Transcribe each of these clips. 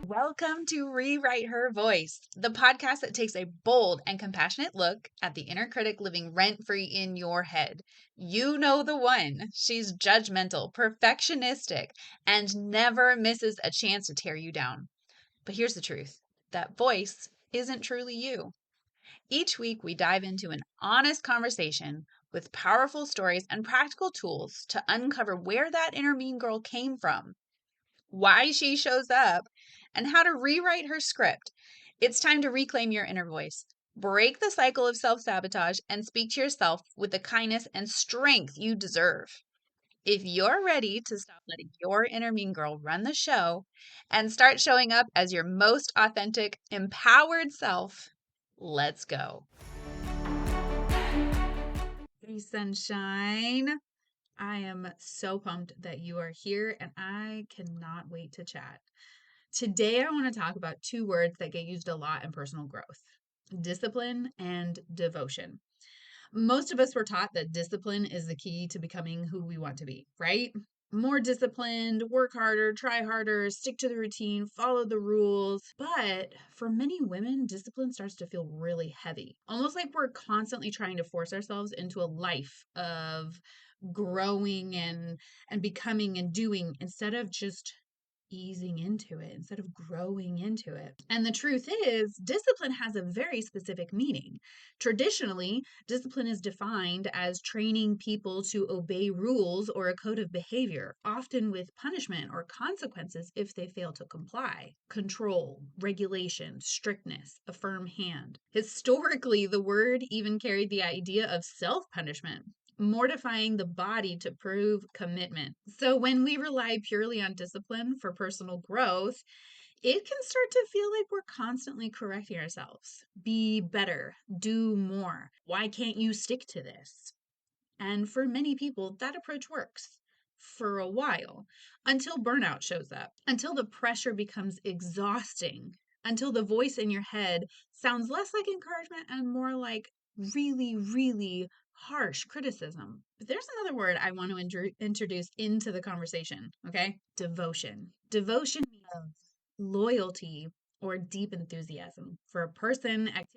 Welcome to Rewrite Her Voice, the podcast that takes a bold and compassionate look at the inner critic living rent-free in your head. You know the one. She's judgmental, perfectionistic, and never misses a chance to tear you down. But here's the truth. That voice isn't truly you. Each week, we dive into an honest conversation with powerful stories and practical tools to uncover where that inner mean girl came from, why she shows up, and how to rewrite her script. It's time to reclaim your inner voice, break the cycle of self sabotage, and speak to yourself with the kindness and strength you deserve. If you're ready to stop letting your inner mean girl run the show and start showing up as your most authentic, empowered self, let's go. Hey, sunshine. I am so pumped that you are here and I cannot wait to chat. Today, I want to talk about two words that get used a lot in personal growth: discipline and devotion. Most of us were taught that discipline is the key to becoming who we want to be, right? More disciplined, work harder, try harder, stick to the routine, follow the rules. But for many women, discipline starts to feel really heavy, almost like we're constantly trying to force ourselves into a life of growing and becoming and doing instead of just easing into it, instead of growing into it. And the truth is, discipline has a very specific meaning. Traditionally, discipline is defined as training people to obey rules or a code of behavior, often with punishment or consequences if they fail to comply. Control, regulation, strictness, a firm hand. Historically, the word even carried the idea of self-punishment, mortifying the body to prove commitment. So when we rely purely on discipline for personal growth, it can start to feel like we're constantly correcting ourselves. Be better, do more. Why can't you stick to this? And for many people, that approach works for a while until burnout shows up, until the pressure becomes exhausting, until the voice in your head sounds less like encouragement and more like really, really harsh criticism. But there's another word I want to introduce into the conversation, okay? Devotion. Devotion means loyalty or deep enthusiasm for a person, activity.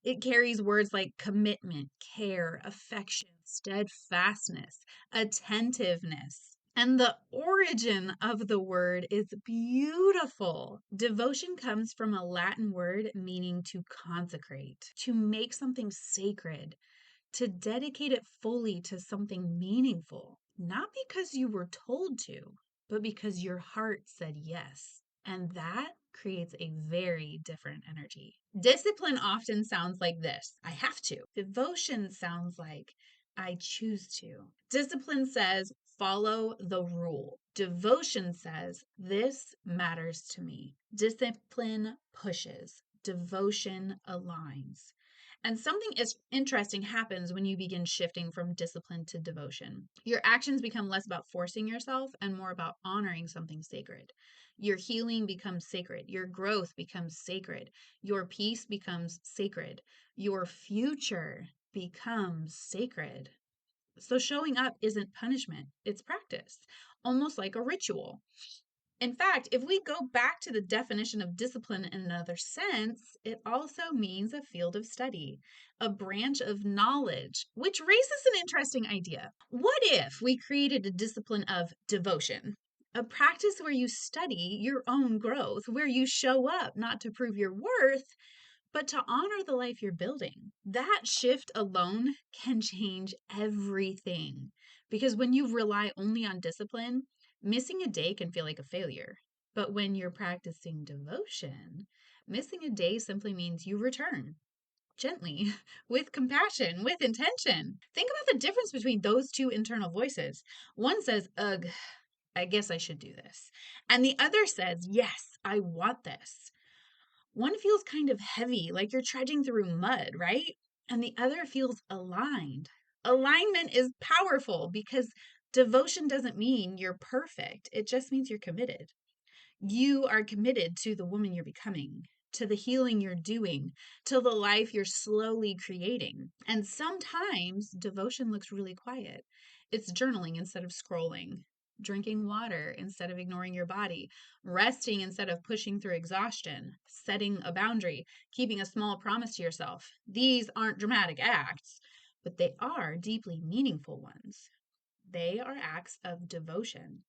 It carries words like commitment, care, affection, steadfastness, attentiveness. And the origin of the word is beautiful. Devotion comes from a Latin word meaning to consecrate, to make something sacred, to dedicate it fully to something meaningful, not because you were told to, but because your heart said yes. And that creates a very different energy. Discipline often sounds like this: I have to. Devotion sounds like I choose to. Discipline says, follow the rule. Devotion says, this matters to me. Discipline pushes. Devotion aligns. And something is interesting happens when you begin shifting from discipline to devotion. Your actions become less about forcing yourself and more about honoring something sacred. Your healing becomes sacred. Your growth becomes sacred. Your peace becomes sacred. Your future becomes sacred. So showing up isn't punishment, it's practice, almost like a ritual. In fact, if we go back to the definition of discipline in another sense, it also means a field of study, a branch of knowledge, which raises an interesting idea. What if we created a discipline of devotion? A practice where you study your own growth, where you show up not to prove your worth, but to honor the life you're building. That shift alone can change everything. Because when you rely only on discipline, missing a day can feel like a failure. But when you're practicing devotion, missing a day simply means you return gently, with compassion, with intention. Think about the difference between those two internal voices. One says, ugh, I guess I should do this. And the other says, yes, I want this. One feels kind of heavy, like you're trudging through mud, right? And the other feels aligned. Alignment is powerful because devotion doesn't mean you're perfect. It just means you're committed. You are committed to the woman you're becoming, to the healing you're doing, to the life you're slowly creating. And sometimes devotion looks really quiet. It's journaling instead of scrolling, drinking water instead of ignoring your body, resting instead of pushing through exhaustion, setting a boundary, keeping a small promise to yourself. These aren't dramatic acts, but they are deeply meaningful ones. They are acts of devotion.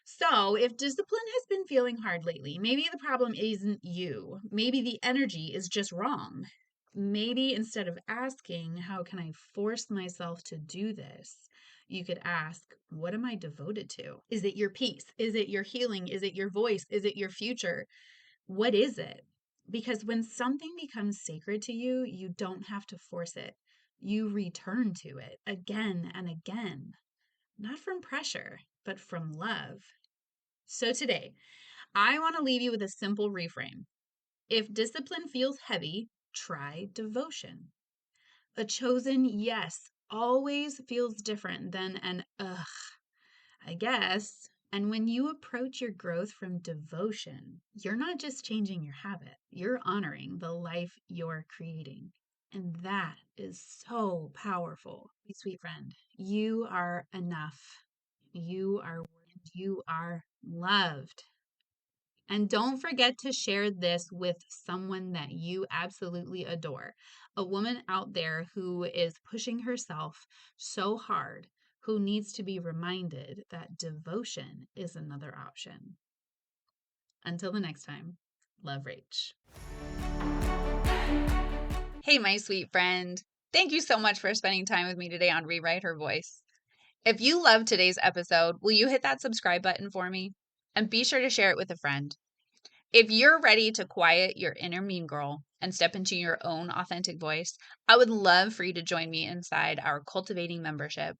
So, if discipline has been feeling hard lately, maybe the problem isn't you. Maybe the energy is just wrong. Maybe instead of asking, how can I force myself to do this? You could ask, what am I devoted to? Is it your peace? Is it your healing? Is it your voice? Is it your future? What is it? Because when something becomes sacred to you, you don't have to force it. You return to it again and again, not from pressure, but from love. So today, I want to leave you with a simple reframe. If discipline feels heavy, try devotion. A chosen yes always feels different than an ugh, I guess. And when you approach your growth from devotion, you're not just changing your habit, you're honoring the life you're creating. And that is so powerful. My sweet friend, you are enough. You are worthy. You are loved. And don't forget to share this with someone that you absolutely adore. A woman out there who is pushing herself so hard, who needs to be reminded that devotion is another option. Until the next time, love Rach. Hey, my sweet friend. Thank you so much for spending time with me today on Rewrite Her Voice. If you loved today's episode, will you hit that subscribe button for me? And be sure to share it with a friend. If you're ready to quiet your inner mean girl and step into your own authentic voice, I would love for you to join me inside our Cultivating membership.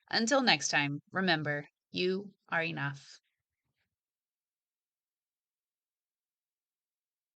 Until next time, remember, you are enough.